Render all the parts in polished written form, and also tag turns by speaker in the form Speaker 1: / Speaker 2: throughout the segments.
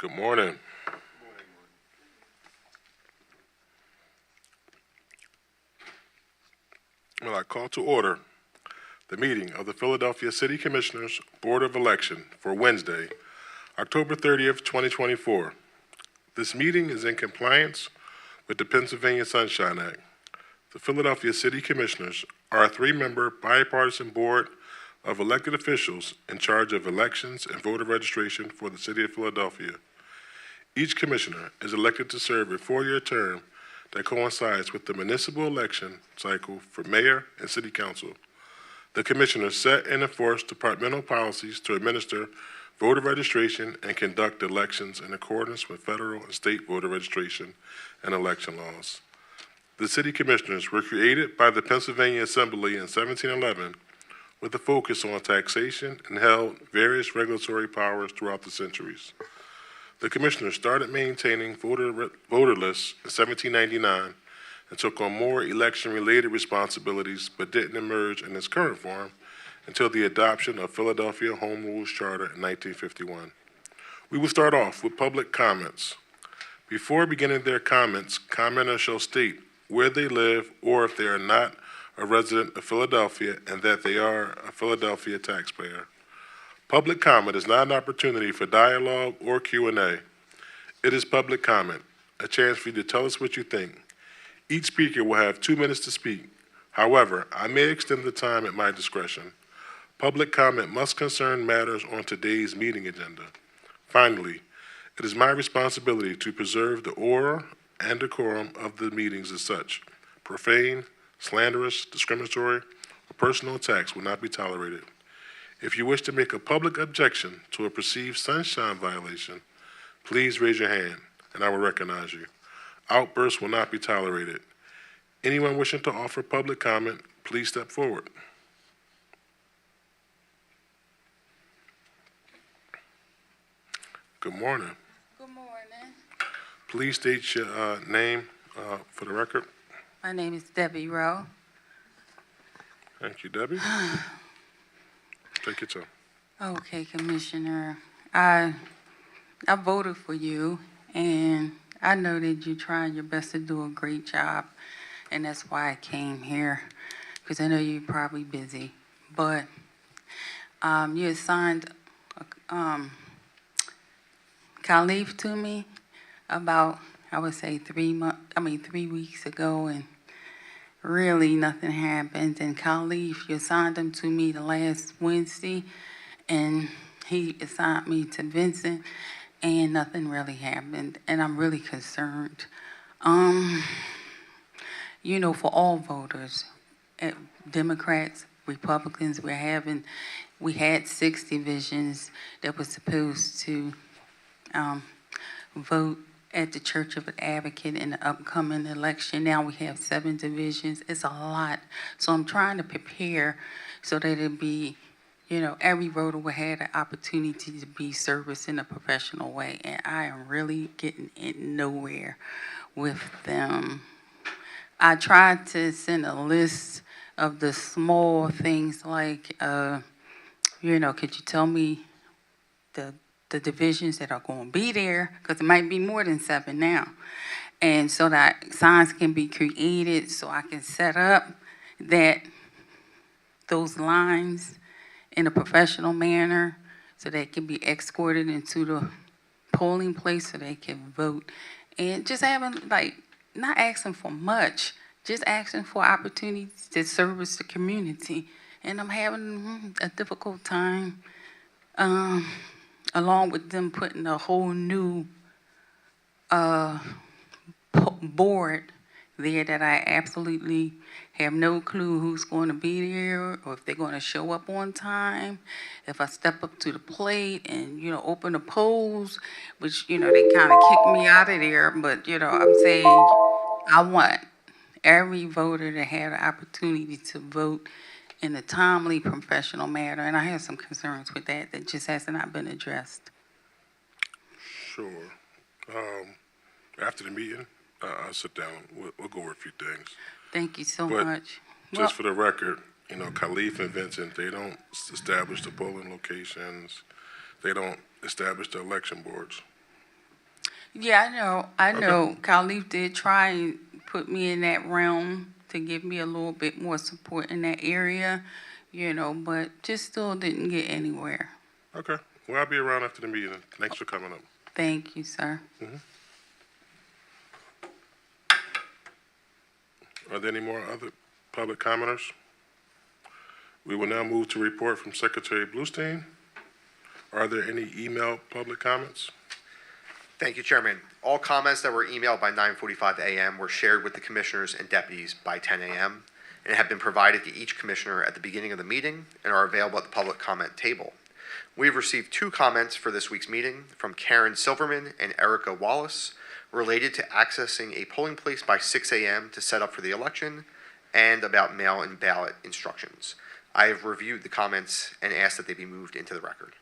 Speaker 1: Good morning. Well, I call to order the meeting of the Philadelphia City Commissioners Board of Election for Wednesday, October 30th, 2024. This meeting is in compliance with the Pennsylvania Sunshine Act. The Philadelphia City Commissioners are a three-member bipartisan board of elected officials in charge of elections and voter registration for the city of Philadelphia. Each commissioner is elected to serve a four-year term that coincides with the municipal election cycle for mayor and city council. The commissioners set and enforce departmental policies to administer voter registration and conduct elections in accordance with federal and state voter registration and election laws. The city commissioners were created by the Pennsylvania Assembly in 1711 with a focus on taxation and held various regulatory powers throughout the centuries. The commissioners started maintaining voter lists in 1799 and took on more election-related responsibilities, but didn't emerge in its current form until the adoption of Philadelphia Home Rules Charter in 1951. We will start off with public comments. Before beginning their comments, commenters shall state where they live or if they are not a resident of Philadelphia and that they are a Philadelphia taxpayer. Public comment is not an opportunity for dialogue or Q&A. It is public comment, a chance for you to tell us what you think. Each speaker will have 2 minutes to speak. However, I may extend the time at my discretion. Public comment must concern matters on today's meeting agenda. Finally, it is my responsibility to preserve the order and decorum of the meetings as such. Profane, slanderous, discriminatory, or personal attacks will not be tolerated. If you wish to make a public objection to a perceived sunshine violation, please raise your hand and I will recognize you. Outbursts will not be tolerated. Anyone wishing to offer public comment, please step forward. Good morning.
Speaker 2: Good morning.
Speaker 1: Please state your name for the record.
Speaker 2: My name is Debbie Rhoe.
Speaker 1: Thank you, Debbie. Take your time.
Speaker 2: Okay, Commissioner. I voted for you, and I know that you're trying your best to do a great job, and that's why I came here, because I know you're probably busy. But you assigned Khalif to me about, I would say 3 weeks ago, and really nothing happened. And Khalif, you assigned him to me the last Wednesday, and he assigned me to Vincent, and nothing really happened. And I'm really concerned. You know, for all voters, Democrats, Republicans, we had 6 divisions that were supposed to vote at the Church of an Advocate in the upcoming election. Now we have 7 divisions. It's a lot. So I'm trying to prepare so that it'll be, you know, every voter will have the opportunity to be serviced in a professional way. And I am really getting in nowhere with them. I tried to send a list of the small things like, you know, could you tell me the divisions that are going to be there, because it might be more than 7 now. And so that signs can be created so I can set up those lines in a professional manner so they can be escorted into the polling place so they can vote. And just having, like, not asking for much, just asking for opportunities to service the community. And I'm having a difficult time along with them putting a whole new board there that I absolutely have no clue who's going to be there or if they're going to show up on time. If I step up to the plate and, you know, open the polls, which, you know, they kind of kicked me out of there. But, you know, I'm saying I want every voter to have the opportunity to vote in a timely, professional manner, and I have some concerns with that just has not been addressed.
Speaker 1: Sure. After the meeting, I'll sit down. We'll go over a few things.
Speaker 2: Thank you so
Speaker 1: But
Speaker 2: much.
Speaker 1: Just for the record, you know, Khalif and Vincent, they don't establish the polling locations. They don't establish the election boards.
Speaker 2: Yeah, I
Speaker 1: Okay.
Speaker 2: know. Khalif did try and put me in that realm to give me a little bit more support in that area, but just still didn't get anywhere.
Speaker 1: Okay. Well, I'll be around after the meeting. Thanks for coming up.
Speaker 2: Thank you, sir.
Speaker 1: Are there any more other public commenters? We will now move to report from Secretary Bluestein. Are there any email public comments?
Speaker 3: Thank you, Chairman. All comments that were emailed by 9:45 a.m. were shared with the commissioners and deputies by 10 a.m. and have been provided to each commissioner at the beginning of the meeting and are available at the public comment table. We have received 2 comments for this week's meeting from Karen Silverman and Erica Wallace related to accessing a polling place by 6 a.m. to set up for the election and about mail-in ballot instructions. I have reviewed the comments and asked that they be moved into the record.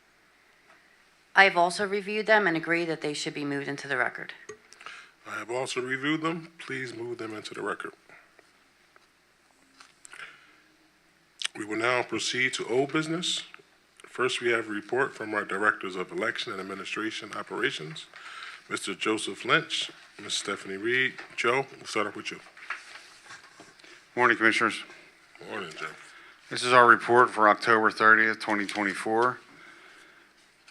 Speaker 4: I have also reviewed them and agree that they should be moved into the record.
Speaker 1: I have also reviewed them. Please move them into the record. We will now proceed to old business. First, we have a report from our Directors of Election and Administration Operations, Mr. Joseph Lynch, Ms. Stephanie Reid. Joe, we'll start off with you.
Speaker 5: Morning, Commissioners.
Speaker 1: Morning, Joe.
Speaker 5: This is our report for October 30th, 2024.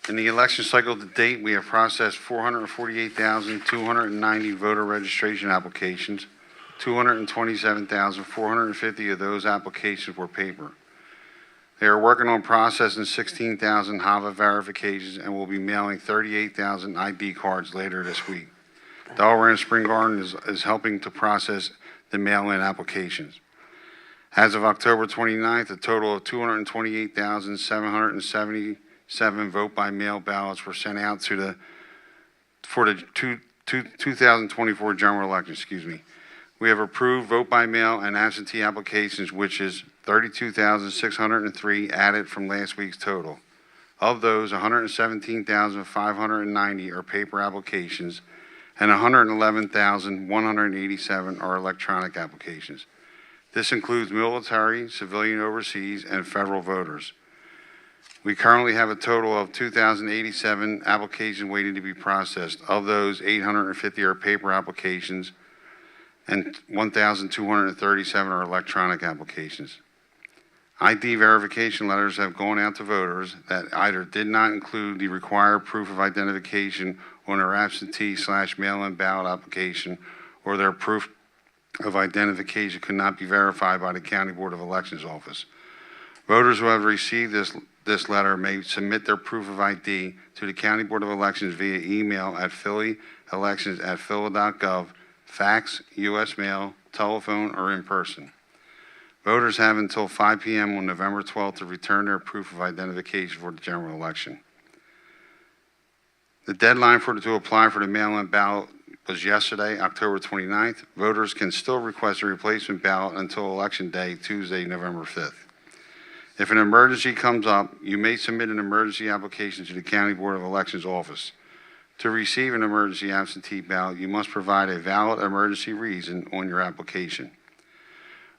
Speaker 5: In the election cycle to date, we have processed 448,290 voter registration applications. 227,450 of those applications were paper. They are working on processing 16,000 HAVA verifications and will be mailing 38,000 ID cards later this week. Delaware Spring Garden is helping to process the mail-in applications. As of October 29th, a total of 228,777 vote-by-mail ballots were sent out for the 2024 general election. We have approved vote-by-mail and absentee applications, which is 32,603 added from last week's total. Of those, 117,590 are paper applications, and 111,187 are electronic applications. This includes military, civilian overseas, and federal voters. We currently have a total of 2,087 applications waiting to be processed. Of those, 850 are paper applications, and 1,237 are electronic applications. ID verification letters have gone out to voters that either did not include the required proof of identification on their absentee/mail-in ballot application, or their proof of identification could not be verified by the County Board of Elections office. Voters who have received this letter may submit their proof of ID to the County Board of Elections via email at philly.elections@phila.gov, fax, U.S. mail, telephone, or in person. Voters have until 5 p.m. on November 12th to return their proof of identification for the general election. The deadline to apply for the mail-in ballot was yesterday, October 29th. Voters can still request a replacement ballot until Election Day, Tuesday, November 5th. If an emergency comes up, you may submit an emergency application to the County Board of Elections office. To receive an emergency absentee ballot, you must provide a valid emergency reason on your application.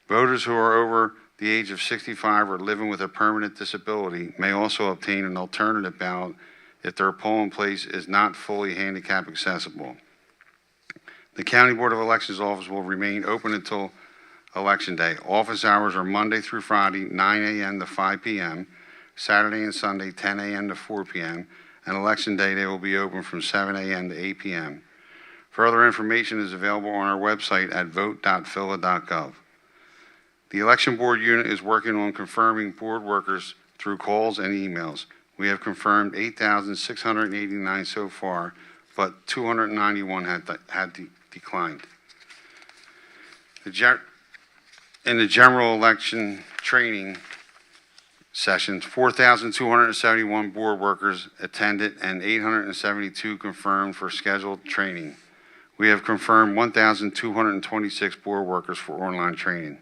Speaker 5: Voters who are over the age of 65 or living with a permanent disability may also obtain an alternative ballot if their polling place is not fully handicap accessible. The County Board of Elections office will remain open until Election Day. Office hours are Monday through Friday, 9 a.m. to 5 p.m., Saturday and Sunday, 10 a.m. to 4 p.m., and Election Day they will be open from 7 a.m. to 8 p.m. Further information is available on our website at vote.phila.gov. The Election Board unit is working on confirming board workers through calls and emails. We have confirmed 8,689 so far, but 291 had declined. In the general election training sessions, 4,271 board workers attended and 872 confirmed for scheduled training. We have confirmed 1,226 board workers for online training.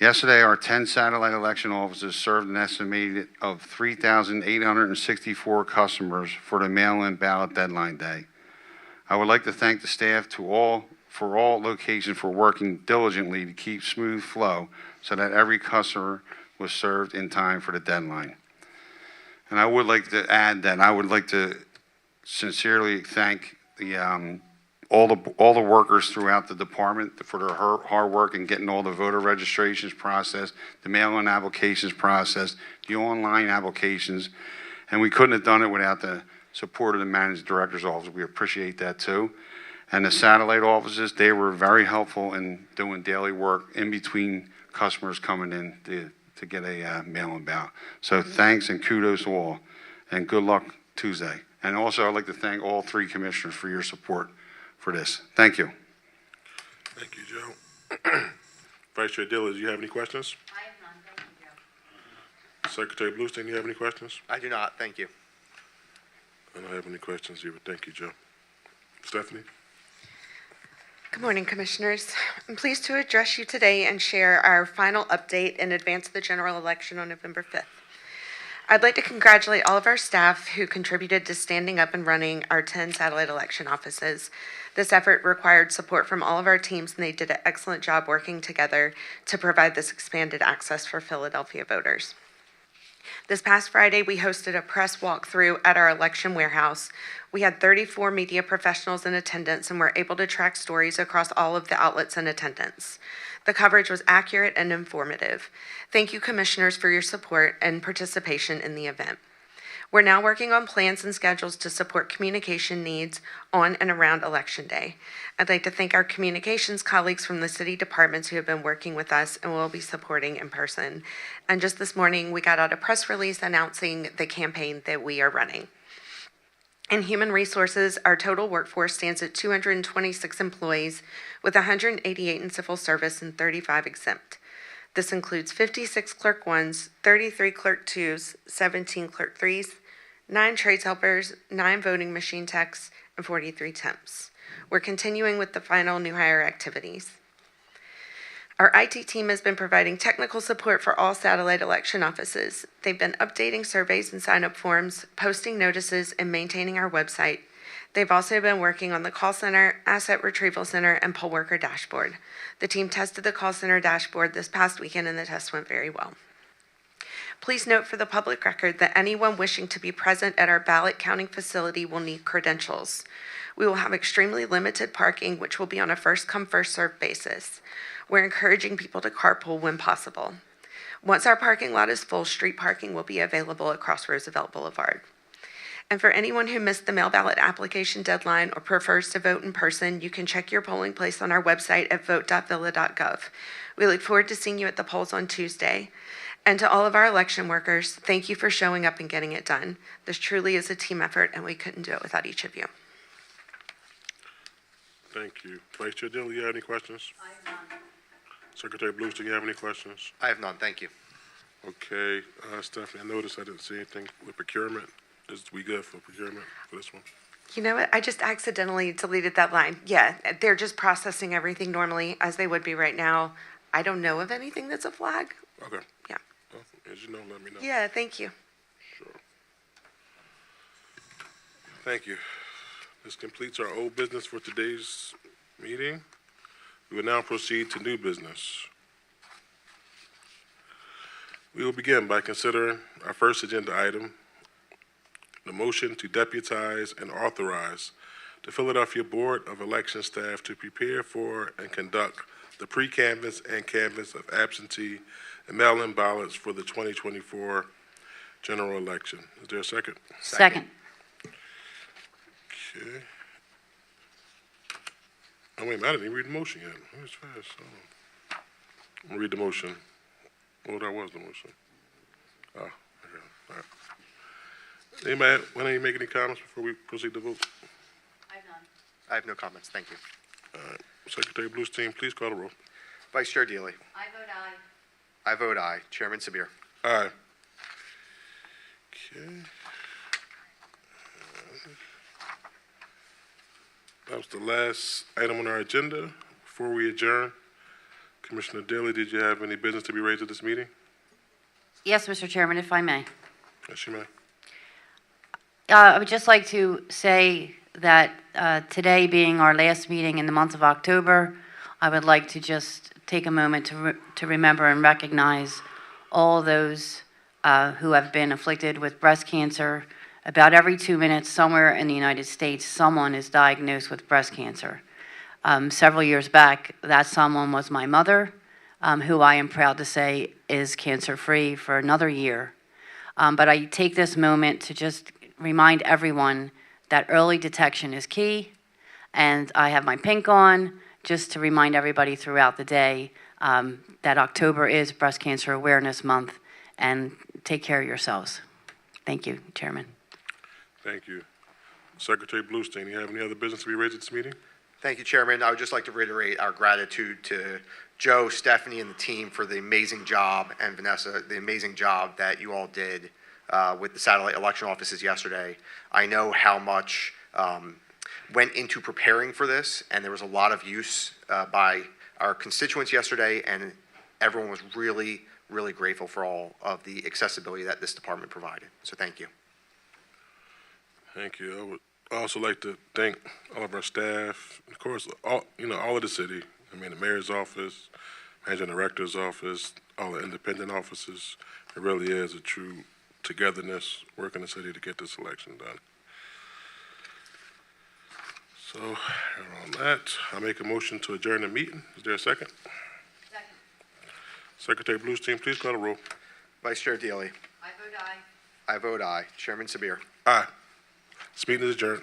Speaker 5: Yesterday, our 10 satellite election offices served an estimated of 3,864 customers for the mail-in ballot deadline day. I would like to thank the staff for all locations for working diligently to keep smooth flow so that every customer was served in time for the deadline. And I would like to add that I would like to sincerely thank all the workers throughout the department for their hard work in getting all the voter registrations processed, the mail-in applications processed, the online applications, and we couldn't have done it without the support of the managing director's office. We appreciate that too. And the satellite offices, they were very helpful in doing daily work in between customers coming in to get a mail-in ballot. So thanks and kudos to all, and good luck Tuesday. And also, I'd like to thank all three commissioners for your support for this. Thank you.
Speaker 1: Thank you, Joe. Vice Chair Deeley, do you have any questions?
Speaker 4: I have none, thank you, Joe.
Speaker 1: Secretary Bluestein, do you have any questions?
Speaker 3: I do not, thank you.
Speaker 1: I don't have any questions either. Thank you, Joe. Stephanie?
Speaker 6: Good morning, Commissioners. I'm pleased to address you today and share our final update in advance of the general election on November 5th. I'd like to congratulate all of our staff who contributed to standing up and running our 10 satellite election offices. This effort required support from all of our teams, and they did an excellent job working together to provide this expanded access for Philadelphia voters. This past Friday, we hosted a press walkthrough at our election warehouse. We had 34 media professionals in attendance and were able to track stories across all of the outlets in attendance. The coverage was accurate and informative. Thank you, Commissioners, for your support and participation in the event. We're now working on plans and schedules to support communication needs on and around Election Day. I'd like to thank our communications colleagues from the city departments who have been working with us and will be supporting in person. And just this morning, we got out a press release announcing the campaign that we are running. In human resources, our total workforce stands at 226 employees, with 188 in civil service and 35 exempt. This includes 56 clerk 1s, 33 clerk 2s, 17 clerk 3s, 9 trades helpers, 9 voting machine techs, and 43 temps. We're continuing with the final new hire activities. Our IT team has been providing technical support for all satellite election offices. They've been updating surveys and sign-up forms, posting notices, and maintaining our website. They've also been working on the call center, asset retrieval center, and poll worker dashboard. The team tested the call center dashboard this past weekend, and the test went very well. Please note for the public record that anyone wishing to be present at our ballot counting facility will need credentials. We will have extremely limited parking, which will be on a first-come, first-served basis. We're encouraging people to carpool when possible. Once our parking lot is full, street parking will be available across Roosevelt Boulevard. And for anyone who missed the mail ballot application deadline or prefers to vote in person, you can check your polling place on our website at vote.phila.gov. We look forward to seeing you at the polls on Tuesday. And to all of our election workers, thank you for showing up and getting it done. This truly is a team effort, and we couldn't do it without each of you.
Speaker 1: Thank you. Vice Chair Deeley, you have any questions?
Speaker 4: I have none.
Speaker 1: Secretary Bluestein, you have any questions?
Speaker 3: I have none, thank you.
Speaker 1: Okay, Stephanie, I noticed I didn't see anything with procurement. Is we good for procurement for this one?
Speaker 6: You know what? I just accidentally deleted that line. Yeah, they're just processing everything normally as they would be right now. I don't know of anything that's a flag.
Speaker 1: Okay.
Speaker 6: Yeah.
Speaker 1: Well, as you know, let me know.
Speaker 6: Yeah, thank you.
Speaker 1: Sure. Thank you. This completes our old business for today's meeting. We will now proceed to new business. We will begin by considering our first agenda item, the motion to deputize and authorize the Philadelphia Board of Election staff to prepare for and conduct the pre-canvass and canvass of absentee and mail-in ballots for the 2024 general election. Is there a second?
Speaker 4: Second.
Speaker 1: Okay. Oh, wait a minute, I didn't even read the motion yet. That was fast. Oh. I'm gonna read the motion. Oh, that was the motion. Oh, okay, all right. Anybody, want to make any comments before we proceed to vote?
Speaker 4: I have none.
Speaker 3: I have no comments, thank you.
Speaker 1: All right. Secretary Bluestein, please call the roll.
Speaker 3: Vice Chair Deeley.
Speaker 4: I vote aye.
Speaker 3: I vote aye. Chairman Sabir.
Speaker 1: Aye. Okay. That was the last item on our agenda. Before we adjourn, Commissioner Deeley, did you have any business to be raised at this meeting?
Speaker 4: Yes, Mr. Chairman, if I may.
Speaker 1: Yes, you may.
Speaker 4: I would just like to say that today being our last meeting in the month of October, I would like to just take a moment to remember and recognize all those who have been afflicted with breast cancer About every 2 minutes, somewhere in the United States, someone is diagnosed with breast cancer. Several years back, that someone was my mother, who I am proud to say is cancer-free for another year. But I take this moment to just remind everyone that early detection is key, and I have my pink on just to remind everybody throughout the day that October is Breast Cancer Awareness Month, and take care of yourselves. Thank you, Chairman.
Speaker 1: Thank you. Secretary Bluestein, you have any other business to be raised at this meeting?
Speaker 3: Thank you, Chairman. I would just like to reiterate our gratitude to Joe, Stephanie, and the team for the amazing job, and Vanessa, the amazing job that you all did with the satellite election offices yesterday. I know how much went into preparing for this, and there was a lot of use by our constituents yesterday, and everyone was really, really grateful for all of the accessibility that this department provided. So thank you.
Speaker 1: Thank you. I would also like to thank all of our staff, of course, all of the city. I mean, the mayor's office, managing director's office, all the independent offices. It really is a true togetherness working the city to get this election done. So, on that, I make a motion to adjourn the meeting. Is there a second?
Speaker 4: Second.
Speaker 1: Secretary Bluestein, please call the roll.
Speaker 3: Vice Chair Deeley.
Speaker 4: I vote aye.
Speaker 3: I vote aye. Chairman Sabir.
Speaker 1: Aye. This meeting is adjourned.